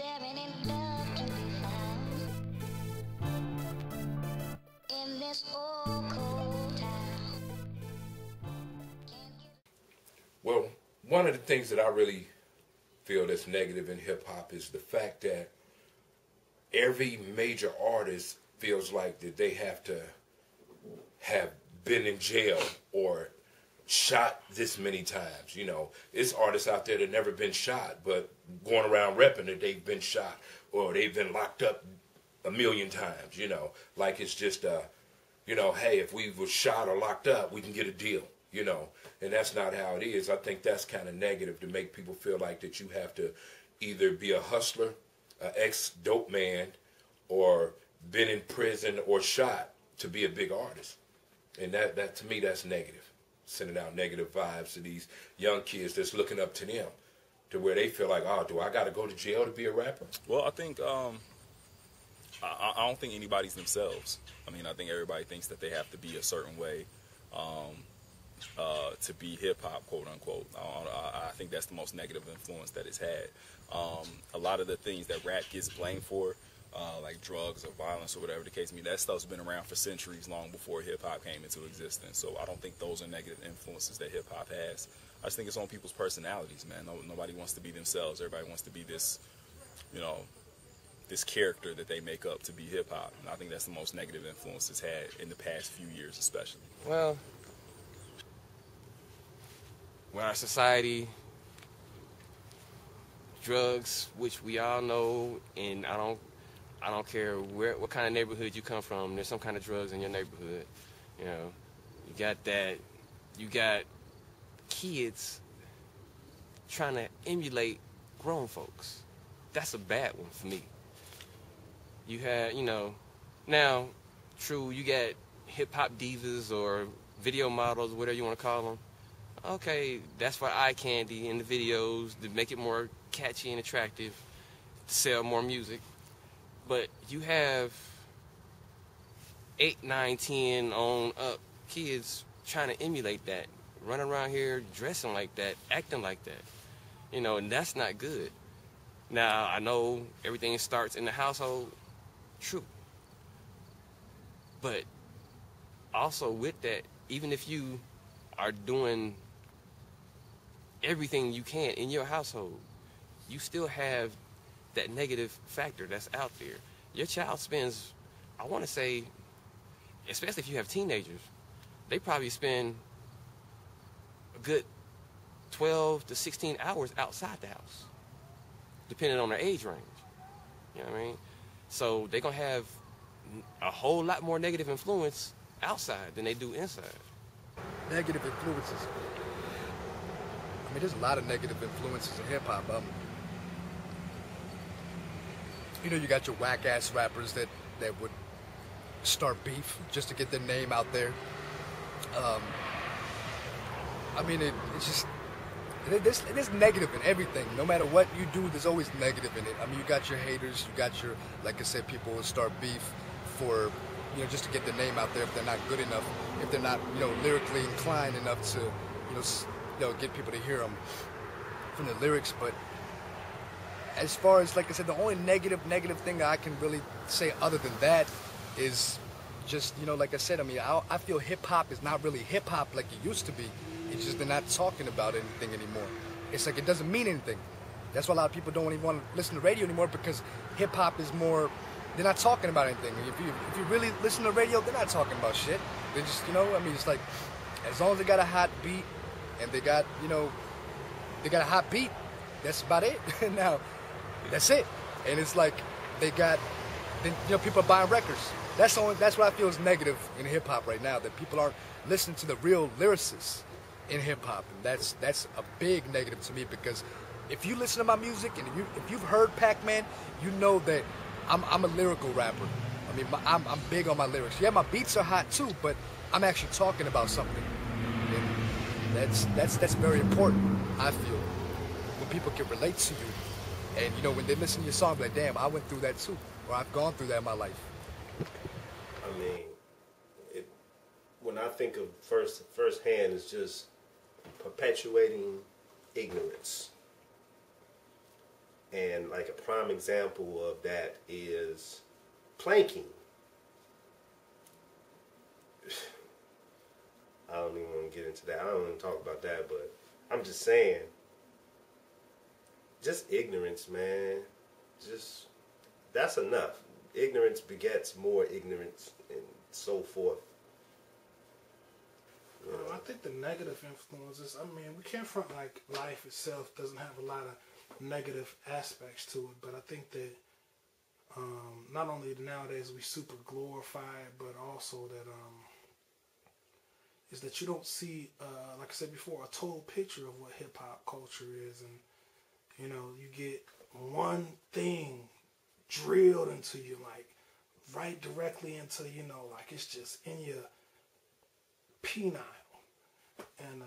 there any love to be found in this old cold town? Well, one of the things that I really feel that's negative in hip-hop is the fact that every major artist feels like that they have to have been in jail or shot this many times. You know, it's artists out there that never been shot, but going around repping that they've been shot or they've been locked up a million times, you know. Like it's just, you know, hey, if we were shot or locked up, we can get a deal, you know. And that's not how it is. I think that's kind of negative to make people feel like that you have to either be a hustler, an ex-dope man, or been in prison or shot to be a big artist. And that to me, that's negative. Sending out negative vibes to these young kids that's looking up to them, to where they feel like, oh, do I got to go to jail to be a rapper? Well, I think I don't think anybody's themselves. I mean, I think everybody thinks that they have to be a certain way to be hip-hop, quote-unquote. I think that's the most negative influence that it's had. A lot of the things that rap gets blamed for, like drugs or violence or whatever the case may be, that stuff's been around for centuries, long before hip-hop came into existence. So I don't think those are negative influences that hip-hop has. I just think it's on people's personalities, man. Nobody wants to be themselves. Everybody wants to be this, you know, this character that they make up to be hip-hop. And I think that's the most negative influence it's had in the past few years especially. Well, when our society, drugs, which we all know, and I don't care what kind of neighborhood you come from, there's some kind of drugs in your neighborhood. You know, you got kids trying to emulate grown folks. That's a bad one for me. You had, you know, now, true, you got hip-hop divas or video models, whatever you want to call them. Okay, that's for eye candy in the videos to make it more catchy and attractive, to sell more music. But you have 8, 9, 10 on up kids trying to emulate that, running around here dressing like that, acting like that. You know, and that's not good. Now, I know everything starts in the household, true. But also with that, even if you are doing everything you can in your household, you still have that negative factor that's out there. Your child spends, I want to say, especially if you have teenagers, they probably spend a good 12 to 16 hours outside the house, depending on their age range. You know what I mean? So they're going to have a whole lot more negative influence outside than they do inside. Negative influences. I mean, there's a lot of negative influences in hip-hop. You know, you got your whack-ass rappers that would start beef just to get their name out there. I mean, it's just, it is negative in everything. No matter what you do, there's always negative in it. I mean, you got your haters, you got your, like I said, people will start beef for, you know, just to get their name out there if they're not good enough, if they're not, you know, lyrically inclined enough to, you know, get people to hear them from the lyrics. But as far as, like I said, the only negative thing I can really say other than that is just, you know, like I said, I mean, I feel hip-hop is not really hip-hop like it used to be. It's just they're not talking about anything anymore. It's like it doesn't mean anything. That's why a lot of people don't even want to listen to radio anymore, because hip-hop is more, they're not talking about anything. If you really listen to radio, they're not talking about shit. They just, you know, I mean, it's like, as long as they got a hot beat and they got, you know, they got a hot beat, that's about it. Now, that's it. And it's like they got, then, you know, people are buying records. That's what I feel is negative in hip-hop right now, that people aren't listening to the real lyricists in hip-hop. And that's a big negative to me, because if you listen to my music and if you've heard Pac-Man, you know that I'm a lyrical rapper. I mean, I'm big on my lyrics. Yeah, my beats are hot too, but I'm actually talking about something. And that's very important, I feel, when people can relate to you. And, you know, when they listen to your song, like, damn, I went through that too, or I've gone through that in my life. I mean, when I think of firsthand, it's just perpetuating ignorance. And like a prime example of that is planking. I don't even want to get into that. I don't want to talk about that, but I'm just saying, just ignorance, man. Just, that's enough. Ignorance begets more ignorance and so forth. You know? I think the negative influences, I mean, we can't front like life itself doesn't have a lot of negative aspects to it, but I think that not only nowadays we super glorify it, but also that is that you don't see, like I said before, a total picture of what hip hop culture is, and you know, you get one thing drilled into you, like right directly into, you know, like it's just in your penile, and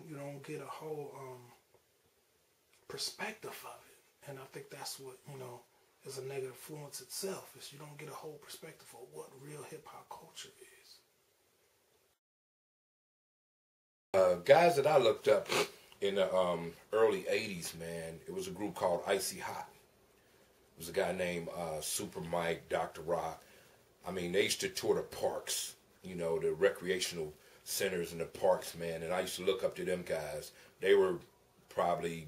you don't get a whole perspective of it. And I think that's what, you know, is a negative influence itself, is you don't get a whole perspective of what real hip hop culture is. Guys that I looked up in the early 80s, man, it was a group called Icy Hot. It was a guy named Super Mike, Dr. Rock. I mean, they used to tour the parks, you know, the recreational centers in the parks, man, and I used to look up to them guys. They were probably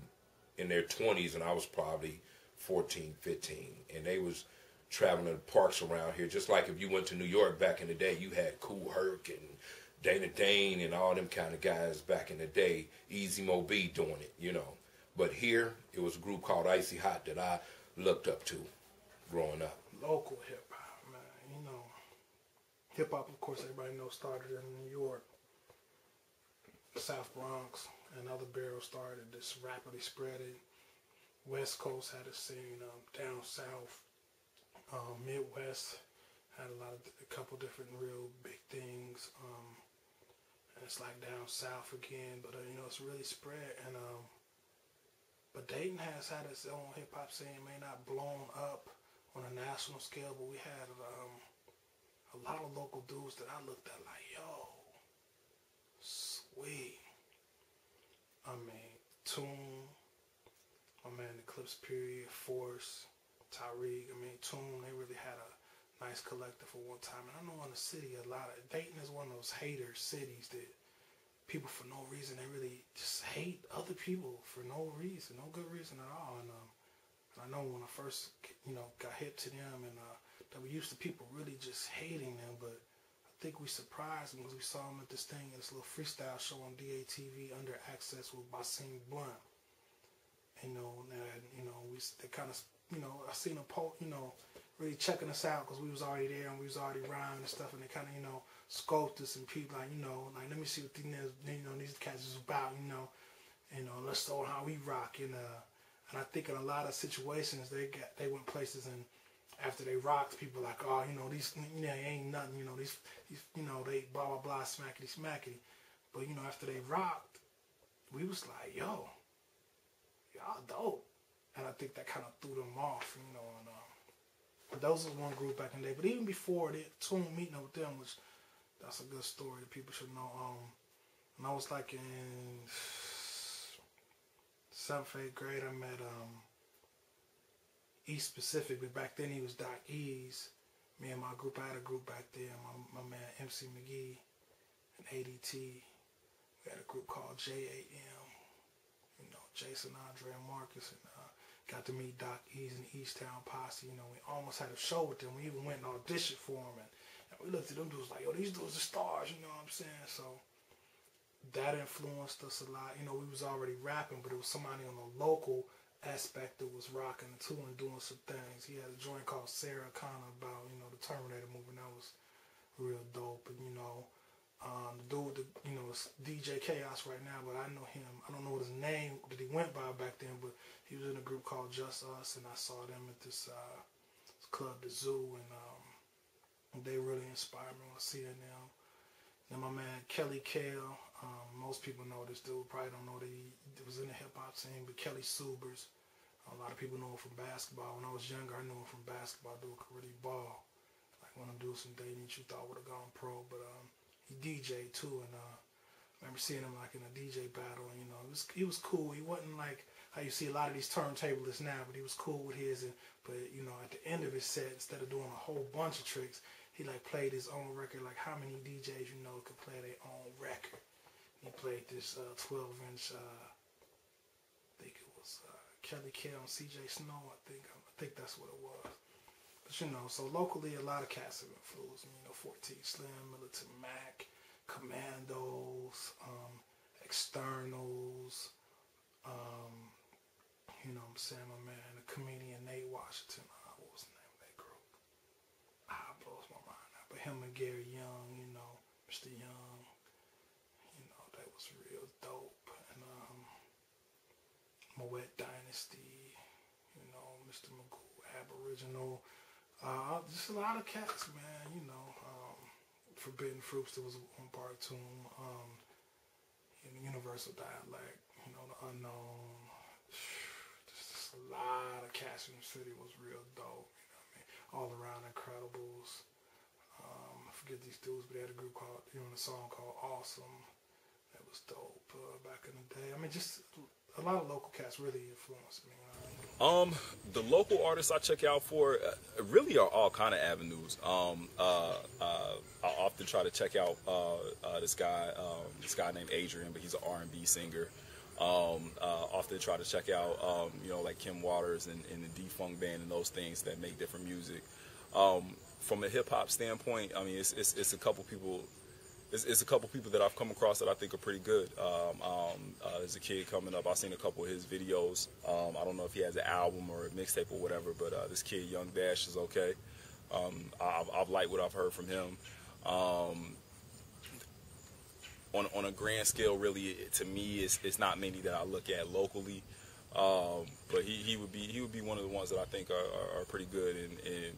in their 20s, and I was probably 14, 15, and they was traveling to the parks around here, just like if you went to New York back in the day, you had Kool Herc and Dana Dane and all them kind of guys back in the day, Easy Mo B doing it, you know. But here, it was a group called Icy Hot that I looked up to growing up. Local hip hop, man, you know. Hip hop, of course, everybody knows started in New York, South Bronx, and other boroughs started this rapidly spreading. West Coast had a scene, down south, Midwest had a couple different real big things. And it's like down south again, but you know, it's really spread. And but Dayton has had its own hip hop scene, may not blown up on a national scale, but we had a lot of local dudes that I looked at like, yo, sweet. I mean, Toon, my man Eclipse Period, Force, Tyreek. I mean, Toon, they really had a nice collective for one time. And I know in the city, Dayton is one of those hater cities that people for no reason, they really just hate other people for no reason, no good reason at all. And I know when I first, you know, got hip to them, and that we used to people really just hating them, but I think we surprised them because we saw them at this thing, this little freestyle show on DATV, Under Access with Basim Blunt. You know, and you know, they kind of, you know, I seen them, you know, really checking us out because we was already there and we was already rhyming and stuff, and they kind of, you know, scoped us, and people like, you know, like, let me see what these cats is about, you know, let's show how we rock, and I think in a lot of situations they went places, and after they rocked, people like, oh, you know, these, you know, ain't nothing, you know, these you know, they blah blah blah, smackety smackety, but you know, after they rocked, we was like, yo, y'all dope, and I think that kind of threw them off, you know, and those was one group back in the day. But even before that, Toon meeting up with them, which that's a good story that people should know. When I was like in 7th, 8th grade, I met East Pacific, but back then he was Doc Ease. Me and my group, I had a group back there. My man MC McGee and ADT. We had a group called JAM. You know, Jason, Andre, and Marcus, and got to meet Doc Ease and East Town Posse. You know, we almost had a show with them. We even went and auditioned for them, and we looked at them dudes like, yo, these dudes are stars, you know what I'm saying? So that influenced us a lot. You know, we was already rapping, but it was somebody on the local aspect that was rocking it too and doing some things. He had a joint called Sarah Connor about, you know, the Terminator movie. That was real dope. And, you know, the dude, you know, it's DJ Chaos right now, but I know him. I don't know what his name that he went by back then, but he was in a group called Just Us, and I saw them at this club, the Zoo, and they really inspired me when I see it now. Then my man Kelly Kale, most people know this dude, probably don't know that he was in the hip hop scene, but Kelly Subers, a lot of people know him from basketball. When I was younger, I knew him from basketball. Dude could really ball. Like one of them dudes from Dayton you thought would have gone pro, but he DJ too, and I remember seeing him like in a DJ battle, and you know, he was cool. He wasn't like how you see a lot of these turntablists now, but he was cool with his. But you know, at the end of his set, instead of doing a whole bunch of tricks, he like played his own record. Like how many DJs you know could play their own record? He played this 12-inch. I think it was Kelly Kell and CJ Snow. I think that's what it was. But you know, so locally, a lot of cats have influenced me. You know, 14 Slim, Militant Mac, Commandos, Externals. You know what I'm saying, my man, the comedian Nate Washington. What was the name of that group? It blows my mind now. But him and Gary Young, you know, Mr. Young, you know, that was real dope. And Moet Dynasty, you know, Mr. Magoo, Aboriginal. Just a lot of cats, man, you know. Forbidden Fruits, there was one part to him. Universal Dialect, you know, The Unknown. Just a lot of cats in the city was real dope, you know what I mean? All Around Incredibles. I forget these dudes, but they had a group called, you know, a song called Awesome. That was dope back in the day. I mean, just a lot of local cats really influenced me. You know? The local artists I check out for really are all kind of avenues. I often try to check out this guy named Adrian, but he's an R&B singer. Often try to check out you know, like Kim Waters and the D-Funk Band and those things that make different music. From a hip hop standpoint, I mean, it's a couple people. It's a couple people that I've come across that I think are pretty good. There's a kid coming up. I've seen a couple of his videos. I don't know if he has an album or a mixtape or whatever, but this kid, Young Dash, is okay. I've liked what I've heard from him. On a grand scale, really, to me, it's not many that I look at locally. But he would be one of the ones that I think are pretty good and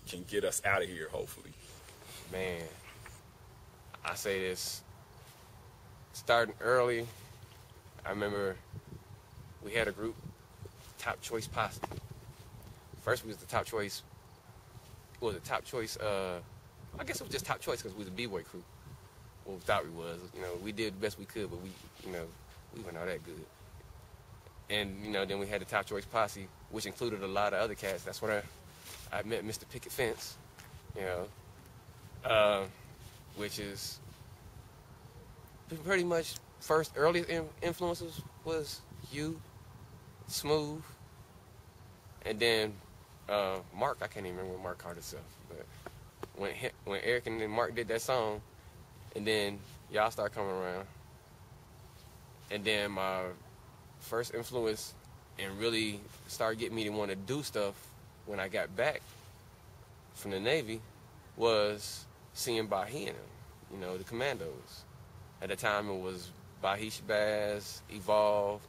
can get us out of here, hopefully. Man, I say this, starting early, I remember we had a group, Top Choice Posse. First we was the Top Choice, I guess it was just Top Choice because we was a B-boy crew. Well, we thought we was, you know, we did the best we could, but we weren't all that good. And, you know, then we had the Top Choice Posse, which included a lot of other cats. That's when I met Mr. Picket Fence, you know, which is pretty much first early influences was you, Smooth, and then Mark. I can't even remember what Mark called himself, but when Eric and then Mark did that song, and then y'all started coming around, and then my first influence and really started getting me to want to do stuff when I got back from the Navy was seeing Bahi and them, you know, the Commandos. At the time it was Bahi Shabazz, Evolve,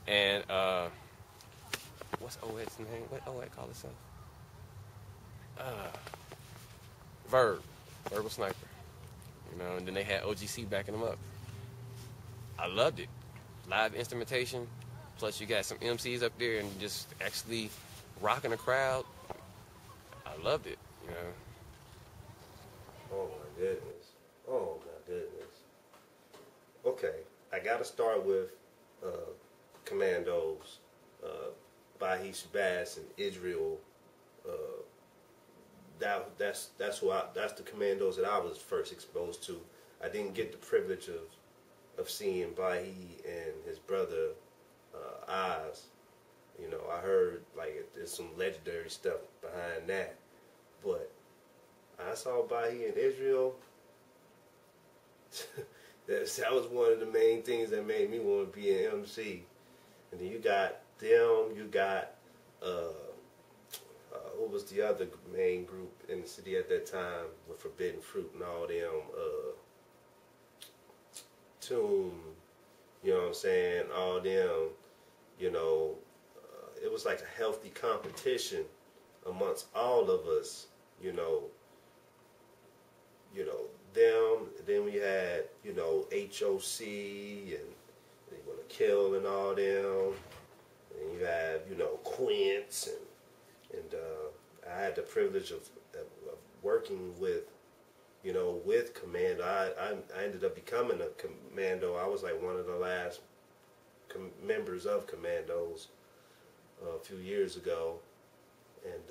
and what's OED's name? What OED call itself? Verbal Sniper. You know, and then they had OGC backing them up. I loved it. Live instrumentation, plus you got some MCs up there and just actually rocking the crowd. I loved it, you know. Oh my goodness. Oh my goodness. Okay, I gotta start with Commandos, Bahi Shabazz and Israel. That's the Commandos that I was first exposed to. I didn't get the privilege of seeing Bahi and his brother Oz. You know, I heard like there's some legendary stuff behind that, but I saw Bahi and Israel. That was one of the main things that made me want to be an MC. And then you got them, you got what was the other main group in the city at that time with Forbidden Fruit and all them, Tomb, you know what I'm saying, all them, you know, it was like a healthy competition amongst all of us, you know, them, then we had, you know, HOC and They Wanna Kill and all them, and you have, you know, Quince, and I had the privilege of working with, you know, with Commando. I ended up becoming a Commando. I was like one of the last members of Commandos a few years ago, and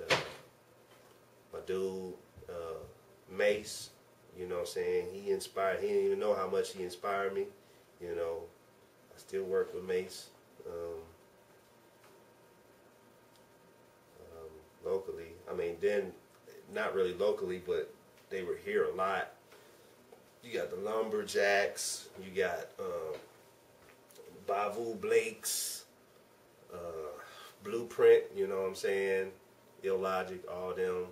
my dude Mace, you know what I'm saying, he inspired. He didn't even know how much he inspired me. You know, I still work with Mace locally. I mean, then not really locally, but they were here a lot. You got the Lumberjacks, you got Bavu Blakes, Blueprint, you know what I'm saying, Illogic, all them,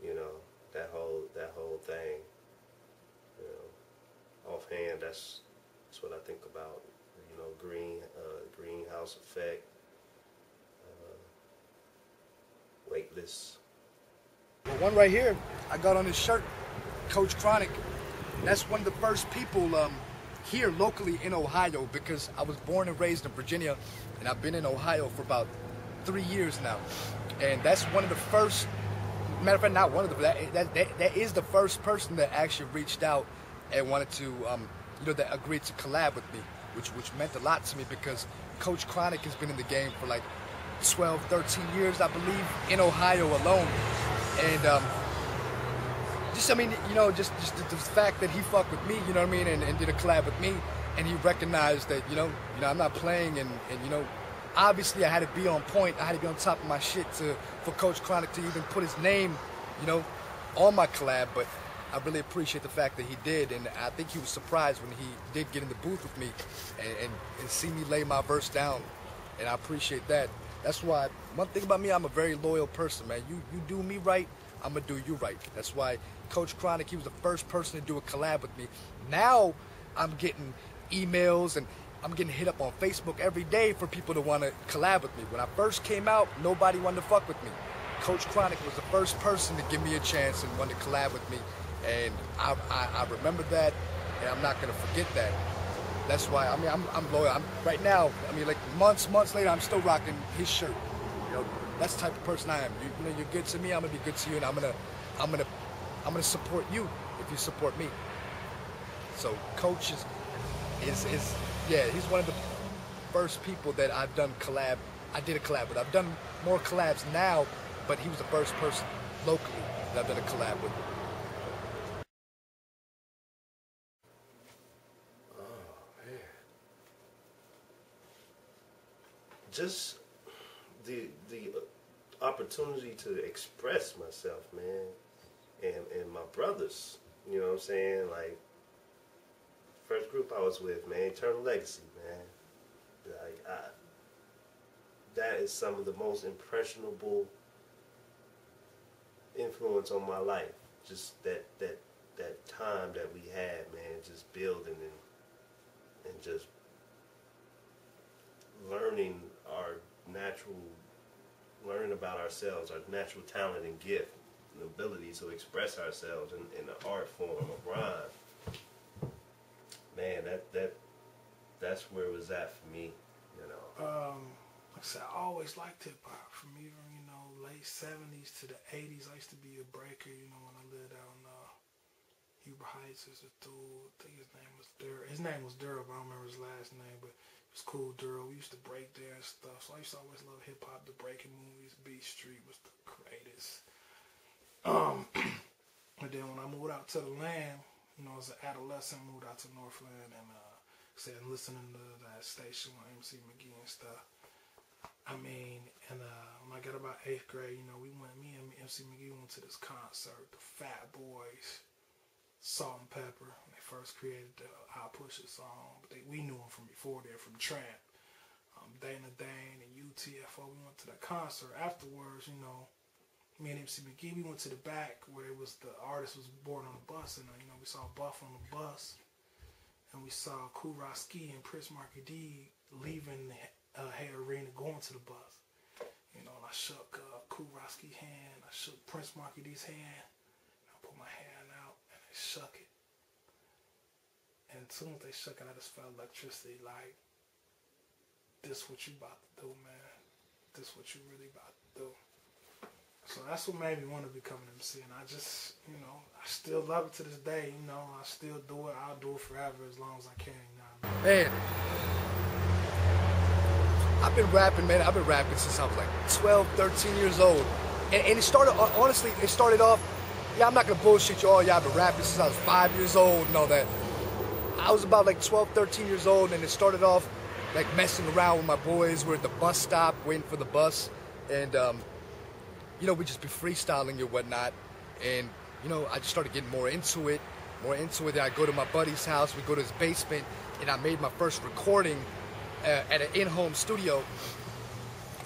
you know, that whole thing. You know, offhand, that's what I think about. You know, Greenhouse Effect, Weightless. Well, one right here, I got on his shirt, Coach Chronic. That's one of the first people here locally in Ohio, because I was born and raised in Virginia, and I've been in Ohio for about 3 years now. And that's one of the first, matter of fact, not one of the, that is the first person that actually reached out and wanted to, you know, that agreed to collab with me, which meant a lot to me, because Coach Chronic has been in the game for like 12, 13 years, I believe, in Ohio alone. And just, I mean, you know, just the fact that he fucked with me, you know what I mean, and did a collab with me, and he recognized that, you know, I'm not playing, and you know, obviously I had to be on point, I had to be on top of my shit for Coach Chronic to even put his name, you know, on my collab. But I really appreciate the fact that he did, and I think he was surprised when he did get in the booth with me and see me lay my verse down, and I appreciate that. That's why, one thing about me, I'm a very loyal person, man. You do me right, I'm gonna do you right. That's why Coach Chronic, he was the first person to do a collab with me. Now I'm getting emails and I'm getting hit up on Facebook every day for people to want to collab with me. When I first came out, nobody wanted to fuck with me. Coach Chronic was the first person to give me a chance and wanted to collab with me. And I remember that, and I'm not gonna forget that. That's why, I mean, I'm loyal. Right now, I mean, like months later, I'm still rocking his shirt. You know, that's the type of person I am. You know, you're good to me, I'm gonna be good to you, and I'm gonna support you if you support me. So Coach is yeah, he's one of the first people that I've done collab. I did a collab with. I've done more collabs now, but he was the first person locally that I've done a collab with. Just the opportunity to express myself, man, and my brothers, you know what I'm saying? Like, first group I was with, man, Eternal Legacy, man. Like, that is some of the most impressionable influence on my life. Just that time that we had, man, just building and just learning learning about ourselves, our natural talent and gift, and ability to express ourselves in the art form of rhyme. Man, that's where it was at for me, you know. Like I said, I always liked hip hop from even, you know, late 70s to the 80s. I used to be a breaker, you know, when I lived out in Huber Heights. There's a dude, I think his name was Durrell. His name was Durrell, but I don't remember his last name, but it was cool, Durrell. We used to break there and stuff. So I used to always love hip hop, the breaking movies. Beat Street was the greatest. And then when I moved out to the land, you know, as an adolescent, moved out to Northland and said listening to that station with MC McGee and stuff. I mean, and when I got about 8th grade, you know, me and MC McGee went to this concert, the Fat Boys, Salt and Pepper, when they first created the I Push It song. But we knew them from before there, from Tramp, Dana Dane, and UTFO. We went to that concert. Afterwards, you know, me and MC McGee, we went to the back where it was the artist was boarding on the bus, and you know, we saw Buff on the bus, and we saw Kool Rock-Ski and Prince Marky D leaving Hay Arena going to the bus. You know, and I shook Kool Rock-Ski's hand, I shook Prince Marky D's hand, and I put my hand out, and they shook it. And as soon as they shook it, I just felt electricity, like, this what you about to do, man. This what you really about to do. So that's what made me want to become an MC, and I just, you know, I still love it to this day, you know, I still do it, I'll do it forever as long as I can, you know what I mean? Man, I've been rapping, man. I've been rapping since I was like 12, 13 years old. And it started, honestly, it started off, yeah, I'm not going to bullshit you all. Yeah, I've been rapping since I was 5 years old and all that. I was about like 12, 13 years old, and it started off like messing around with my boys. We're at the bus stop waiting for the bus. And, you know, we just be freestyling and whatnot. And, you know, I just started getting more into it. Then I go to my buddy's house. We go to his basement, and I made my first recording at an in-home studio.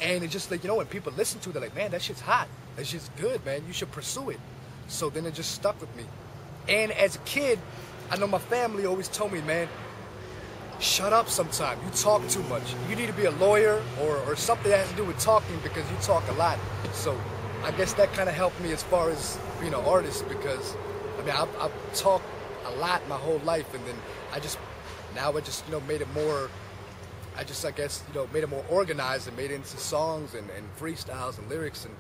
And it's just like, you know, when people listen to it, they're like, man, that shit's hot. That shit's good, man. You should pursue it. So then it just stuck with me. And as a kid, I know my family always told me, man, shut up sometime. You talk too much. You need to be a lawyer or something that has to do with talking, because you talk a lot. So I guess that kind of helped me as far as being an artist, because, I mean, I've talked a lot my whole life, and then I just, you know, made it more, I guess, you know, made it more organized and made it into songs and freestyles and lyrics, and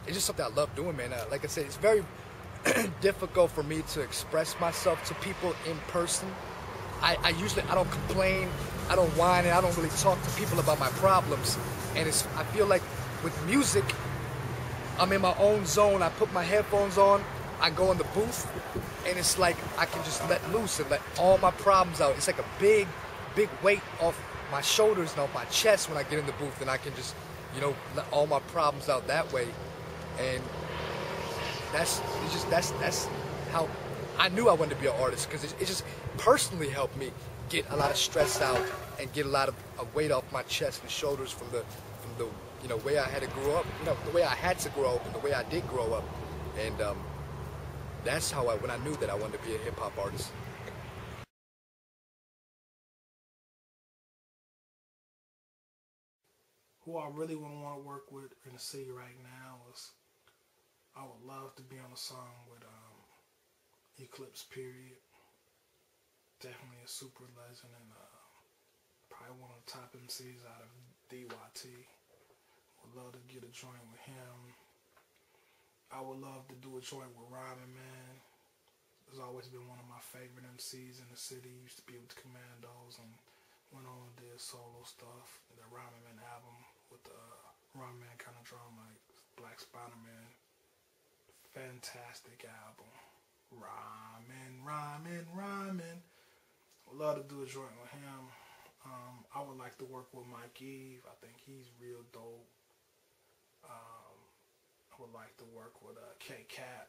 it's just something I love doing, man. Like I said, it's very difficult for me to express myself to people in person. I don't complain, I don't whine, and I don't really talk to people about my problems. And I feel like with music, I'm in my own zone. I put my headphones on, I go in the booth, and it's like I can just let loose and let all my problems out. It's like a big weight off my shoulders and off my chest when I get in the booth, and I can just, you know, let all my problems out that way. And that's how I knew I wanted to be an artist, because it just personally helped me get a lot of stress out and get a lot of weight off my chest and shoulders from the you know, way I had to grow up, you know, the way I had to grow up and the way I did grow up. And that's how when I knew that I wanted to be a hip hop artist. Who I really want to work with in the city right now is, I would love to be on a song with Eclipse Period. Definitely a super legend, and probably one of the top MCs out of DYT. Would love to get a joint with him. I would love to do a joint with Man. Has always been one of my favorite MCs in the city. Used to be with the Commandos and went on and did solo stuff. The Man album with the Man kind of drum like Black Spider-Man. Fantastic album. Rhyming. Would love to do a joint with him. I would like to work with Mike Eve. I think he's real dope. I would like to work with K-Cat.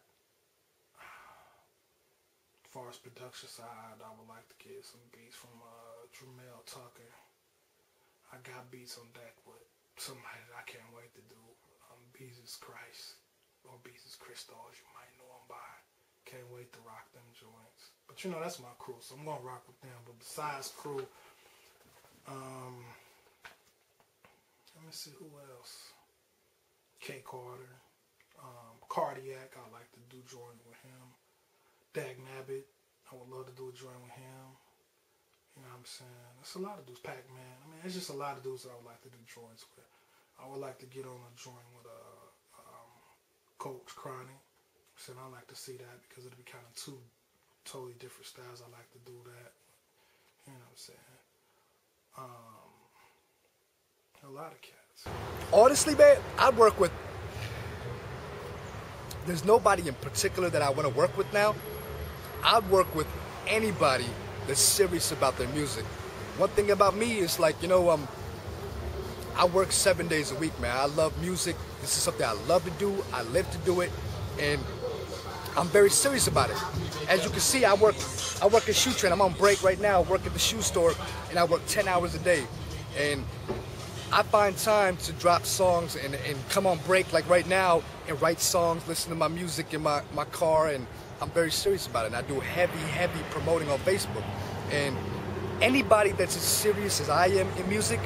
As far as production side, I would like to get some beats from Dremel Tucker. I got beats on deck with somebody that I can't wait to do. Beezus Christ, or Beezus Christo, as you might know him by. Can't wait to rock them joints. But you know, that's my crew, so I'm gonna rock with them. But besides crew, let me see who else. K Carter, Cardiac, I'd like to do joint with him. Dag Nabbit, I would love to do a joint with him. You know what I'm saying? It's a lot of dudes. Pac-Man. I mean, it's just a lot of dudes that I would like to do joints with. I would like to get on a joint with Coach Chronic. So I like to see that, because it'll be kind of two totally different styles. I like to do that. You know what I'm saying? A lot of cats. Honestly, man, I'd work with, there's nobody in particular that I want to work with now. I'd work with anybody that's serious about their music. One thing about me is, like, you know, I work 7 days a week, man. I love music. This is something I love to do. I live to do it, and I'm very serious about it. As you can see, I work at Shoe Trend. I'm on break right now. I work at the shoe store, and I work 10 hours a day. And I find time to drop songs and come on break like right now and write songs, listen to my music in my car, and I'm very serious about it. And I do heavy promoting on Facebook. And anybody that's as serious as I am in music,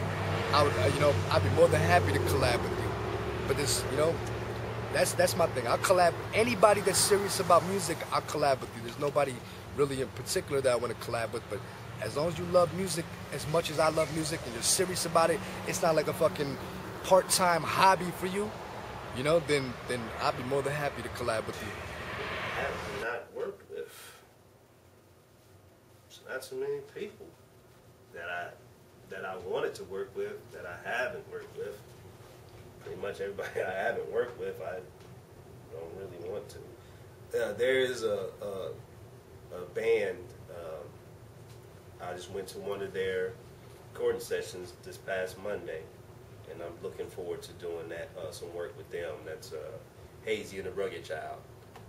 I'd be more than happy to collab with you. But this, you know, that's my thing. I'll collab, anybody that's serious about music, I'll collab with you. There's nobody really in particular that I want to collab with, but as long as you love music as much as I love music and you're serious about it, it's not like a fucking part-time hobby for you, you know, then I'd be more than happy to collab with you. I have not worked with not so many people that that I wanted to work with that I haven't worked with. Pretty much everybody I haven't worked with, I don't really want to. There is a band. I just went to one of their recording sessions this past Monday, and I'm looking forward to doing that some work with them. That's Hazy and the Rugged Child.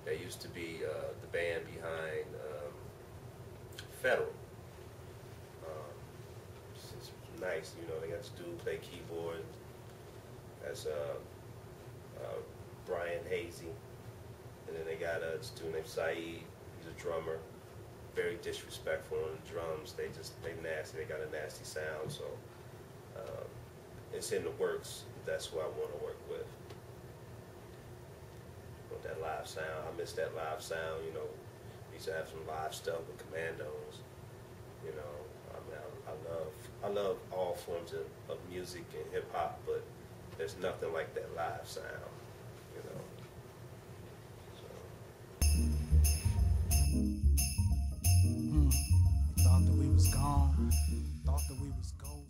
They used to be the band behind Federal. It's nice, you know. They got this dude play keyboard. That's Brian Hazy. And then they got this dude named Saeed. He's a drummer. Very disrespectful on the drums. They nasty. They got a nasty sound. So it's in the works. That's who I want to work with. Want that live sound. I miss that live sound. You know, we used to have some live stuff with Commandos. You know, I mean, I love all forms of music and hip hop, but there's nothing like that live sound. You know. Thought that we was gone. Thought that we was gone.